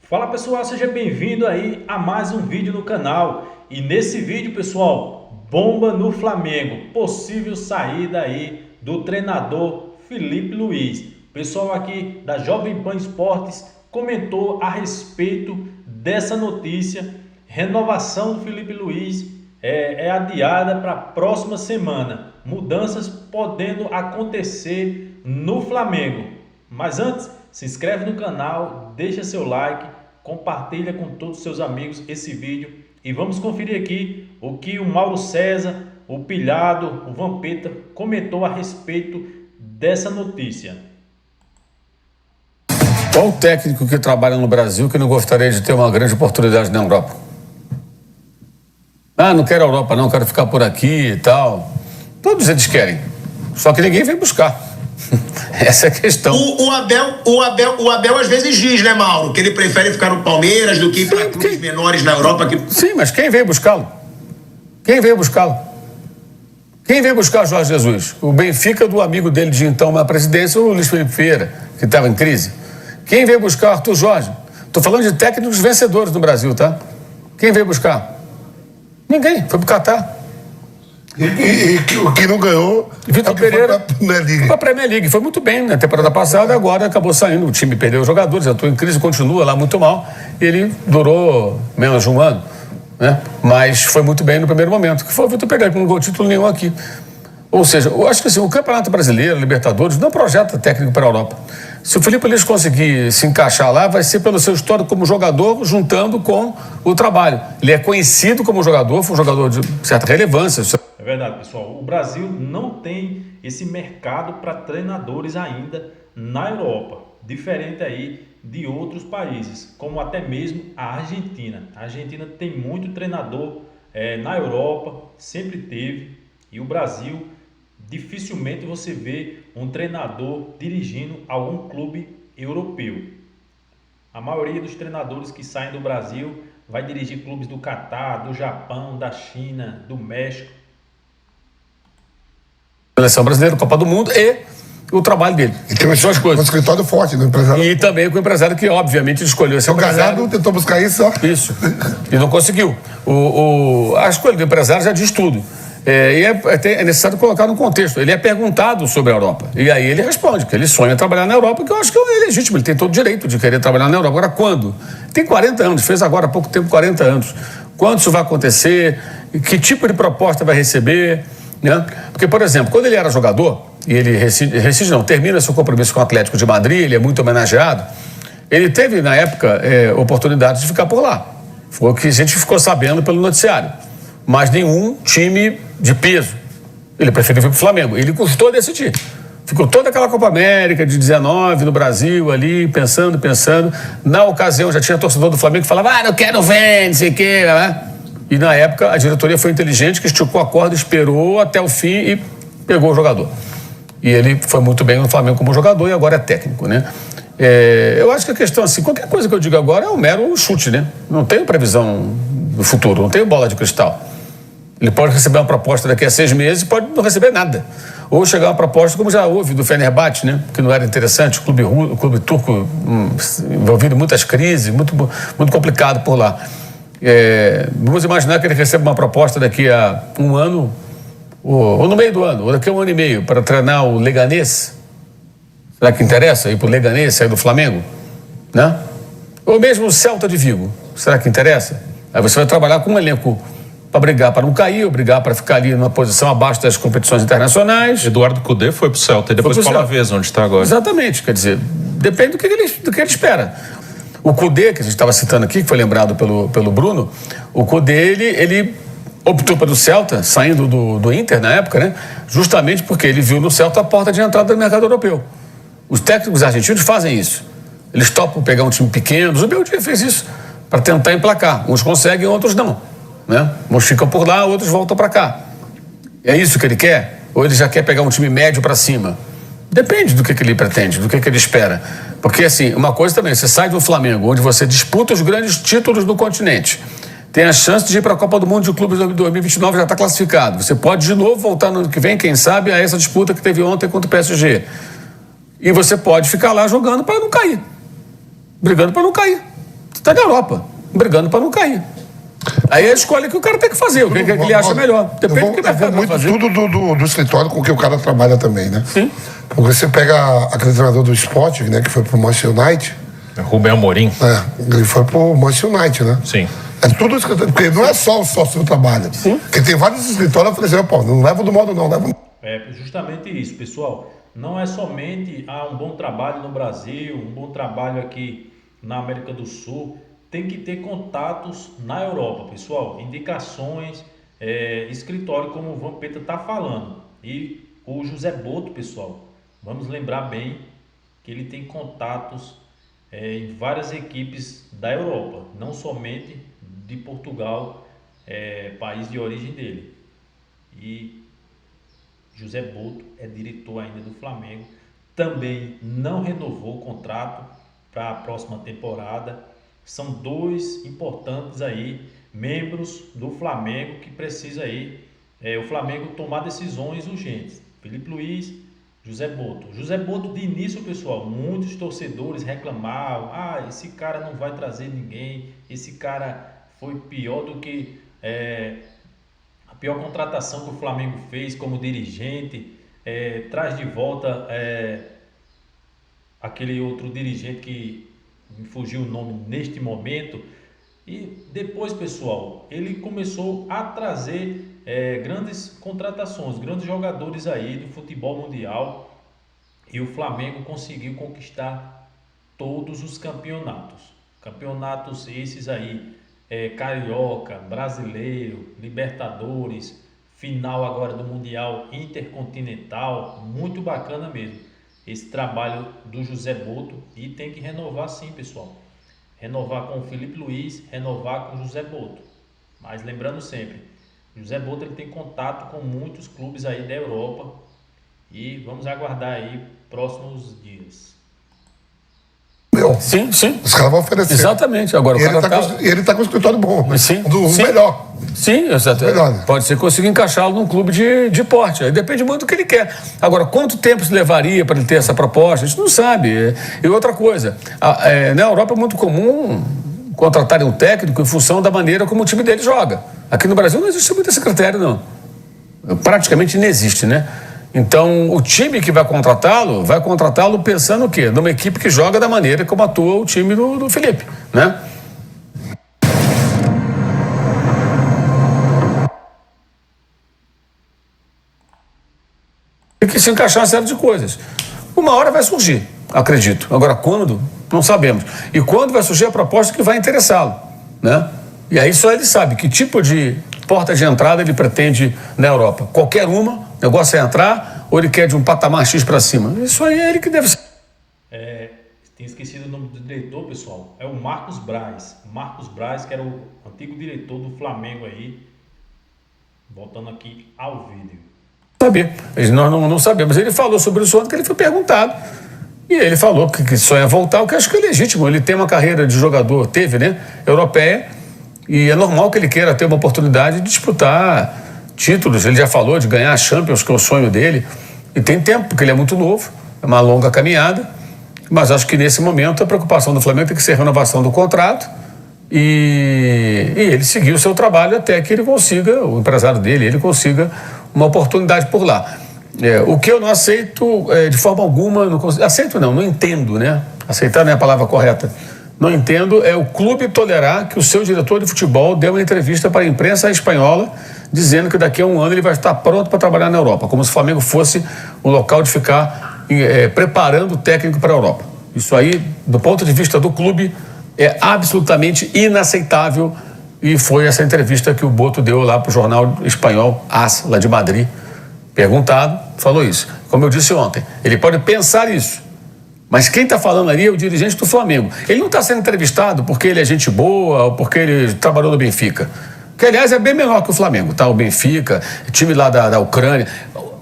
Fala pessoal, seja bem-vindo aí a mais um vídeo no canal. E nesse vídeo, pessoal, bomba no Flamengo, possível saída aí do treinador Felipe Luiz. O pessoal aqui da Jovem Pan Esportes comentou a respeito dessa notícia. Renovação do Felipe Luiz é adiada para a próxima semana. Mudanças podendo acontecer no Flamengo. Mas antes, se inscreve no canal, deixa seu like, compartilha com todos os seus amigos esse vídeo e vamos conferir aqui o que o Mauro César, o Pilhado, o Vampeta comentou a respeito dessa notícia. Qual o técnico que trabalha no Brasil que não gostaria de ter uma grande oportunidade na Europa? Ah, não quero a Europa não, quero ficar por aqui e tal. Todos eles querem, só que ninguém vem buscar. Essa é a questão. O Abel às vezes diz, né, Mauro, que ele prefere ficar no Palmeiras do que ir para clubes menores na Europa. Sim, mas quem veio buscá-lo? Quem veio buscá-lo? Quem veio buscar Jorge Jesus? O Benfica do amigo dele de então na presidência, o Luiz Felipe Vieira, que estava em crise. Quem veio buscar Arthur Jorge? Estou falando de técnicos vencedores no Brasil, tá? Quem veio buscar? Ninguém, foi pro Catar. E o que não ganhou, Vitor Pereira foi para a Premier League. Foi muito bem na temporada passada, agora acabou saindo. O time perdeu os jogadores, entrou em crise, continua lá muito mal. Ele durou menos de um ano, né? Mas foi muito bem no primeiro momento, que foi o Vitor Pereira, que não ganhou título nenhum aqui. Ou seja, eu acho que assim, o Campeonato Brasileiro, Libertadores, não projeta técnico para a Europa. Se o Felipe Luiz conseguir se encaixar lá, vai ser pelo seu histórico como jogador, juntando com o trabalho. Ele é conhecido como jogador, foi um jogador de certa relevância. É verdade, pessoal. O Brasil não tem esse mercado para treinadores ainda na Europa, diferente aí de outros países, como até mesmo a Argentina. A Argentina tem muito treinador na Europa, sempre teve, e o Brasil dificilmente você vê um treinador dirigindo algum clube europeu. A maioria dos treinadores que saem do Brasil vai dirigir clubes do Catar, do Japão, da China, do México. Seleção brasileira, Copa do Mundo e o trabalho dele. E tem duas coisas. Um escritório forte do empresário. E também com o empresário que, obviamente, escolheu esse empresário. O Galhardo tentou buscar isso, ó. Isso. E não conseguiu. A escolha do empresário já diz tudo. É necessário colocar no contexto. Ele é perguntado sobre a Europa. E aí ele responde que ele sonha trabalhar na Europa, que eu acho que é legítimo. Ele tem todo o direito de querer trabalhar na Europa. Agora, quando? Tem 40 anos, fez agora há pouco tempo 40 anos. Quando isso vai acontecer? Que tipo de proposta vai receber? Né? Porque, por exemplo, quando ele era jogador, e ele termina seu compromisso com o Atlético de Madrid, ele é muito homenageado, ele teve, na época, oportunidade de ficar por lá. Foi o que a gente ficou sabendo pelo noticiário. Mas nenhum time de peso. Ele preferiu vir para o Flamengo. Ele custou decidir. Ficou toda aquela Copa América de 19 no Brasil ali, pensando. Na ocasião já tinha torcedor do Flamengo que falava, não quero ver, não sei o quê, né? E na época a diretoria foi inteligente, que esticou a corda, esperou até o fim e pegou o jogador. E ele foi muito bem no Flamengo como jogador e agora é técnico, né? Eu acho que a questão assim, qualquer coisa que eu diga agora é um mero chute, né? Não tenho previsão do futuro, não tenho bola de cristal. Ele pode receber uma proposta daqui a 6 meses e pode não receber nada. Ou chegar uma proposta, como já houve, do Fenerbahçe, né? Que não era interessante, o clube turco envolvido em muitas crises, muito complicado por lá. Vamos imaginar que ele receba uma proposta daqui a um ano, ou no meio do ano, ou daqui a um ano e meio, para treinar o Leganés. Será que interessa ir para o Leganés, sair do Flamengo? Né? Ou mesmo o Celta de Vigo. Será que interessa? Aí você vai trabalhar com um elenco para brigar para não cair, ou brigar para ficar ali numa posição abaixo das competições internacionais. Eduardo Cudê foi para o Celta e depois para o Alavés, onde está agora. Exatamente, quer dizer, depende do que ele espera. O Cudê, que a gente estava citando aqui, que foi lembrado pelo Bruno, o Cudê, ele optou pelo Celta, saindo do Inter na época, né? Justamente porque ele viu no Celta a porta de entrada do mercado europeu. Os técnicos argentinos fazem isso. Eles topam pegar um time pequeno, o Beldia fez isso, para tentar emplacar. Uns conseguem, outros não. Né? Uns ficam por lá, outros voltam para cá. É isso que ele quer? Ou ele já quer pegar um time médio para cima? Depende do que ele pretende, do que ele espera. Porque, assim, uma coisa também, você sai do Flamengo, onde você disputa os grandes títulos do continente, tem a chance de ir para a Copa do Mundo de Clubes de 2029, já está classificado. Você pode de novo voltar no ano que vem, quem sabe, a essa disputa que teve ontem contra o PSG. E você pode ficar lá jogando para não cair. Brigando para não cair. Está na Europa, brigando para não cair. Aí é a escolha que o cara tem que fazer, o que ele acha melhor. Depende do que vai fazer. Tudo do escritório com que o cara trabalha também, né? Sim. Porque você pega aquele treinador do Sporting, né, que foi pro Manchester United. Rubem Amorim. Ele foi pro Manchester United, né? Sim. É tudo escritório, porque não é só o seu trabalho. Sim. Porque tem vários escritórios que falam assim, pô, não leva do modo não, leva... É justamente isso, pessoal. Não é somente um bom trabalho no Brasil, um bom trabalho aqui na América do Sul. Tem que ter contatos na Europa, pessoal. Indicações, escritório, como o Vampeta está falando. E o José Boto, pessoal, vamos lembrar bem que ele tem contatos em várias equipes da Europa, não somente de Portugal, país de origem dele. E José Boto é diretor ainda do Flamengo, também não renovou o contrato para a próxima temporada. São dois importantes aí, membros do Flamengo, que precisa aí, o Flamengo tomar decisões urgentes. Filipe Luiz, José Boto. José Boto, de início, pessoal, muitos torcedores reclamavam, esse cara não vai trazer ninguém, esse cara foi pior do que a pior contratação que o Flamengo fez como dirigente, traz de volta aquele outro dirigente que me fugiu o nome neste momento. E depois, pessoal, ele começou a trazer grandes contratações, grandes jogadores aí do futebol mundial, e o Flamengo conseguiu conquistar todos os campeonatos. Campeonatos esses aí, Carioca, Brasileiro, Libertadores, final agora do Mundial Intercontinental, muito bacana mesmo esse trabalho do José Boto, e tem que renovar sim, pessoal. Renovar com o Filipe Luiz, renovar com o José Boto. Mas lembrando sempre, José Boto ele tem contato com muitos clubes aí da Europa, e vamos aguardar aí próximos dias. Sim. Os caras vão oferecer. Exatamente. Agora, ele tá com o escritório bom. Né? Sim. Melhor. Sim, exatamente. Melhor, né? Pode ser conseguir encaixá-lo num clube de porte. Aí depende muito do que ele quer. Agora, quanto tempo se levaria para ele ter essa proposta? A gente não sabe. E outra coisa, na Europa é muito comum contratarem um técnico em função da maneira como o time dele joga. Aqui no Brasil não existe muito esse critério, não. Praticamente não existe, né? Então, o time que vai contratá-lo pensando o quê? Numa equipe que joga da maneira como atua o time do Felipe, né? Tem que se encaixar uma série de coisas. Uma hora vai surgir, acredito. Agora, quando? Não sabemos. E quando vai surgir a proposta que vai interessá-lo, né? E aí só ele sabe que tipo de porta de entrada ele pretende na Europa. Qualquer uma, o negócio é entrar, ou ele quer de um patamar X para cima. Isso aí é ele que deve ser. Tem esquecido o nome do diretor, pessoal. É o Marcos Braz. Marcos Braz, que era o antigo diretor do Flamengo aí. Voltando aqui ao vídeo. Saber. Nós não sabemos. Ele falou sobre isso ontem, que ele foi perguntado. E ele falou que só ia voltar, o que eu acho que é legítimo. Ele tem uma carreira de jogador, né? Europeia. E é normal que ele queira ter uma oportunidade de disputar títulos. Ele já falou de ganhar a Champions, que é o sonho dele. E tem tempo, porque ele é muito novo. É uma longa caminhada. Mas acho que nesse momento a preocupação do Flamengo tem que ser a renovação do contrato. E ele seguir o seu trabalho até que ele consiga, o empresário dele, ele consiga uma oportunidade por lá. O que eu não aceito de forma alguma, não entendo, né? Aceitar não é a palavra correta. Não entendo é o clube tolerar que o seu diretor de futebol dê uma entrevista para a imprensa espanhola dizendo que daqui a um ano ele vai estar pronto para trabalhar na Europa, como se o Flamengo fosse um local de ficar preparando o técnico para a Europa. Isso aí, do ponto de vista do clube, é absolutamente inaceitável, e foi essa entrevista que o Boto deu lá para o jornal espanhol AS, lá de Madrid. Perguntado, falou isso. Como eu disse ontem, ele pode pensar isso, mas quem está falando ali é o dirigente do Flamengo. Ele não está sendo entrevistado porque ele é gente boa ou porque ele trabalhou no Benfica. Que, aliás, é bem menor que o Flamengo, tá? O Benfica, time lá da Ucrânia.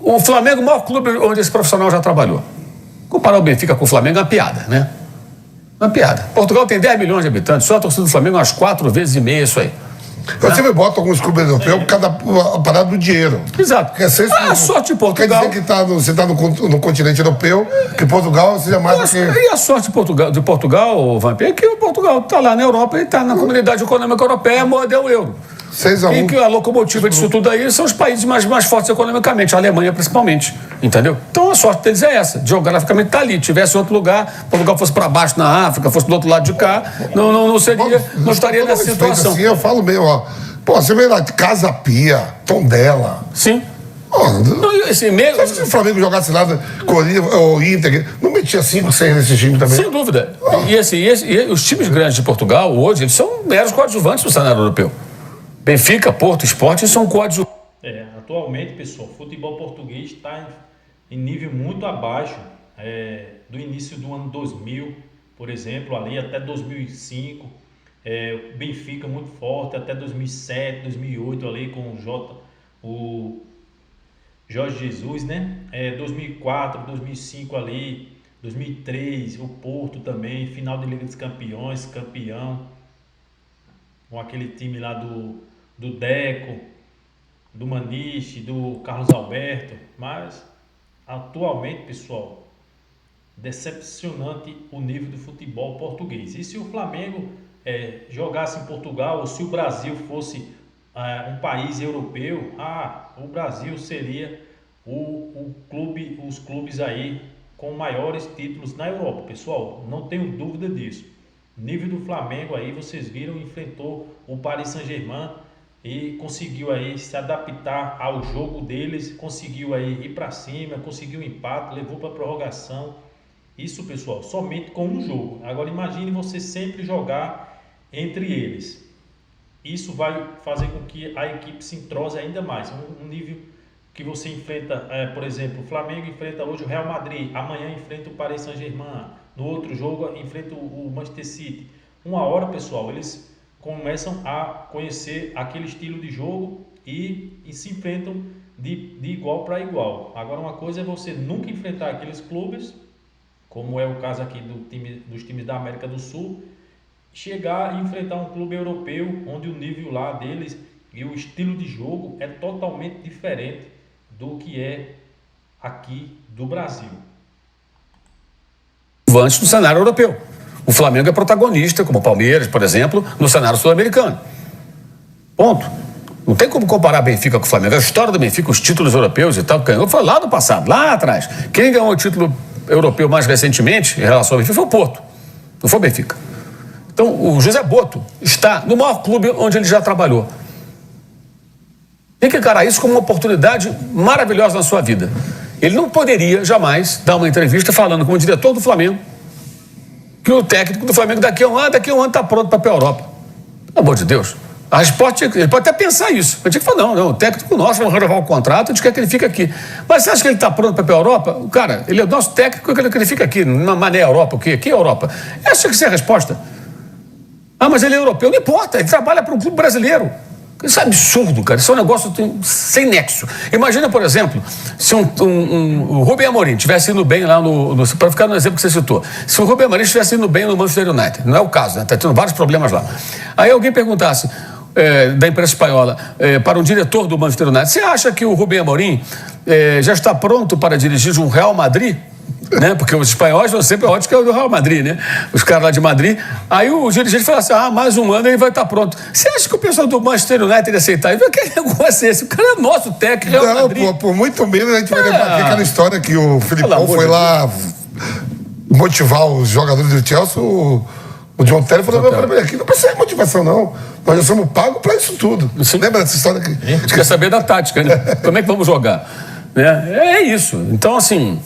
O Flamengo é o maior clube onde esse profissional já trabalhou. Comparar o Benfica com o Flamengo é uma piada, né? Uma piada. Portugal tem 10 milhões de habitantes, só a torcida do Flamengo umas 4 vezes e meia isso aí. Eu sempre boto alguns clubes europeus por causa da parada do dinheiro. Exato. A sorte de Portugal. Quer dizer que você está no continente europeu, que Portugal seja mais do que... E a sorte de Portugal, Vampir, é que o Portugal está lá na Europa e está na Comunidade Econômica Europeia, a moeda é o euro. 6-1. E que a locomotiva disso tudo aí são os países mais fortes economicamente, a Alemanha principalmente, entendeu? Então a sorte deles é essa, geograficamente está ali. Tivesse em outro lugar, Portugal fosse para baixo na África, fosse do outro lado de cá, não estaria nessa situação. Assim, eu falo mesmo, ó. Pô, você vê lá, Casa Pia, Tondela. Sim. Assim, mesmo... Você acha que se o Flamengo jogasse lá, Corinthians ou Inter, não metia 5, 6 nesse time também? Sem dúvida. E os times grandes de Portugal, hoje, eles são meros coadjuvantes do cenário europeu. Benfica, Porto, Sport são coadjuvantes. Atualmente, pessoal, o futebol português está em nível muito abaixo do início do ano 2000, por exemplo, ali até 2005. O Benfica muito forte, até 2007, 2008, ali com o Jorge Jesus, né? 2004, 2005 ali, 2003, o Porto também, final de Liga dos Campeões, campeão, com aquele time lá do Deco, do Maniche, do Carlos Alberto. Mas atualmente, pessoal, decepcionante o nível do futebol português. E se o Flamengo jogasse em Portugal, ou se o Brasil fosse um país europeu, o Brasil seria os clubes aí com maiores títulos na Europa, pessoal, não tenho dúvida disso. O nível do Flamengo aí, vocês viram, enfrentou o Paris Saint-Germain e conseguiu aí se adaptar ao jogo deles, conseguiu aí ir para cima, conseguiu um empate, levou para prorrogação. Isso, pessoal, somente com um jogo. Agora imagine você sempre jogar entre eles. Isso vai fazer com que a equipe se entrose ainda mais. Um nível que você enfrenta, por exemplo, o Flamengo enfrenta hoje o Real Madrid, amanhã enfrenta o Paris Saint-Germain, no outro jogo enfrenta o Manchester City. Uma hora, pessoal, eles começam a conhecer aquele estilo de jogo e se enfrentam de igual para igual. Agora, uma coisa é você nunca enfrentar aqueles clubes, como é o caso aqui dos times da América do Sul, chegar e enfrentar um clube europeu, onde o nível lá deles e o estilo de jogo é totalmente diferente do que é aqui do Brasil. Antes do cenário europeu. O Flamengo é protagonista, como o Palmeiras, por exemplo, no cenário sul-americano. Ponto. Não tem como comparar Benfica com o Flamengo. A história do Benfica, os títulos europeus e tal, que ganhou, foi lá no passado, lá atrás. Quem ganhou o título europeu mais recentemente, em relação ao Benfica, foi o Porto. Não foi o Benfica. Então, o José Boto está no maior clube onde ele já trabalhou. Tem que encarar isso como uma oportunidade maravilhosa na sua vida. Ele não poderia jamais dar uma entrevista falando como diretor do Flamengo que o técnico do Flamengo daqui a um ano está pronto para ir para a Europa. Pelo amor de Deus. A resposta, ele pode até pensar isso. Eu tinha que falar, não, o técnico nosso vai renovar o contrato, a gente quer que ele fique aqui. Mas você acha que ele está pronto para ir para a Europa? Cara, ele é o nosso técnico, eu quero que ele fique aqui. Na mané Europa, o quê? Que Europa? Essa tinha que ser a resposta. Mas ele é europeu. Não importa, ele trabalha para um clube brasileiro. Isso é absurdo, cara. Isso é um negócio sem nexo. Imagina, por exemplo, se o Rubem Amorim estivesse indo bem lá para ficar no exemplo que você citou. Se o Rubem Amorim estivesse indo bem no Manchester United, não é o caso, né? Está tendo vários problemas lá. Aí alguém perguntasse, da imprensa espanhola, para um diretor do Manchester United, você acha que o Rubem Amorim já está pronto para dirigir um Real Madrid? Né? Porque os espanhóis vão sempre ótimo que é o do Real Madrid, né? Os caras lá de Madrid. Aí o dirigente fala assim: mais um ano ele vai estar pronto. Você acha que o pessoal do Manchester United ia aceitar? Que negócio é esse? O cara é nosso técnico, Real Madrid. Não, por muito menos a gente vai lembrar aquela história que o Filipão foi lá motivar os jogadores do Chelsea. O John Terry falou: aqui não precisa de motivação, não. Nós já somos pagos para isso tudo. Sim. Lembra dessa história aqui? A gente quer saber da tática, né? Como é que vamos jogar? É isso. Então, assim.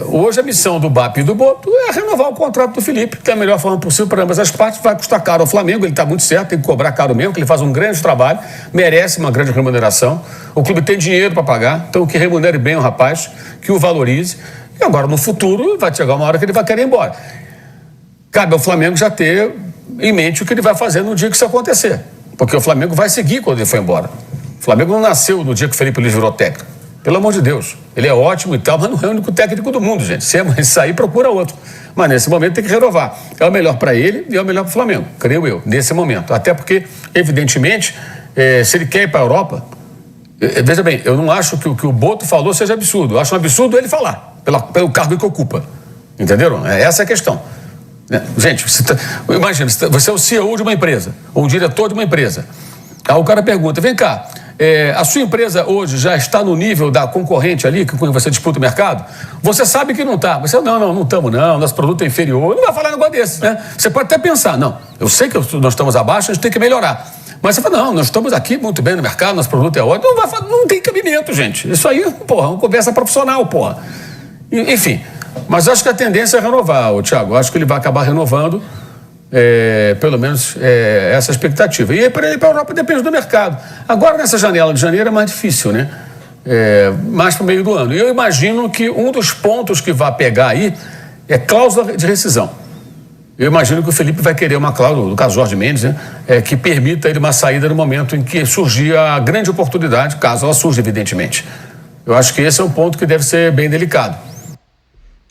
Hoje a missão do BAP e do Boto é renovar o contrato do Felipe, que é a melhor forma possível para ambas as partes. Vai custar caro ao Flamengo, ele está muito certo, tem que cobrar caro mesmo, que ele faz um grande trabalho, merece uma grande remuneração. O clube tem dinheiro para pagar, então que remunere bem o rapaz, que o valorize. E agora, no futuro, vai chegar uma hora que ele vai querer ir embora. Cabe ao Flamengo já ter em mente o que ele vai fazer no dia que isso acontecer, porque o Flamengo vai seguir quando ele for embora. O Flamengo não nasceu no dia que o Felipe Luiz virou técnico. Pelo amor de Deus. Ele é ótimo e tal, mas não é o único técnico do mundo, gente. Se sair, procura outro. Mas nesse momento tem que renovar. É o melhor para ele e é o melhor para o Flamengo, creio eu, nesse momento. Até porque, evidentemente, se ele quer ir para a Europa, veja bem, eu não acho que o que o Boto falou seja absurdo. Eu acho um absurdo ele falar, pelo cargo que ocupa. Entenderam? Essa é a questão. Gente, imagina, você é o CEO de uma empresa, ou um diretor de uma empresa. Aí o cara pergunta, vem cá, a sua empresa hoje já está no nível da concorrente ali, que você disputa o mercado? Você sabe que não está. Você, não estamos não, nosso produto é inferior. Não vai falar um negócio desse, né? Você pode até pensar, não, eu sei que nós estamos abaixo, a gente tem que melhorar. Mas você fala, não, nós estamos aqui muito bem no mercado, nosso produto é ótimo. Não tem cabimento, gente. Isso aí, porra, é uma conversa profissional, porra. Enfim, mas acho que a tendência é renovar, Thiago. Acho que ele vai acabar renovando. Pelo menos essa expectativa. E para ele ir para a Europa depende do mercado. Agora, nessa janela de janeiro, é mais difícil, né? Mais para o meio do ano. E eu imagino que um dos pontos que vai pegar aí é cláusula de rescisão. Eu imagino que o Felipe vai querer uma cláusula, no caso Jorge Mendes, né? Que permita ele uma saída no momento em que surgir a grande oportunidade, caso ela surja, evidentemente. Eu acho que esse é um ponto que deve ser bem delicado.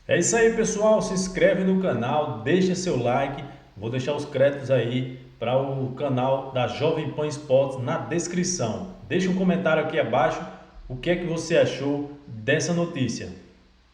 É isso aí, pessoal. Se inscreve no canal, deixa seu like. Vou deixar os créditos aí para o canal da Jovem Pan Esportes na descrição. Deixa um comentário aqui abaixo o que é que você achou dessa notícia.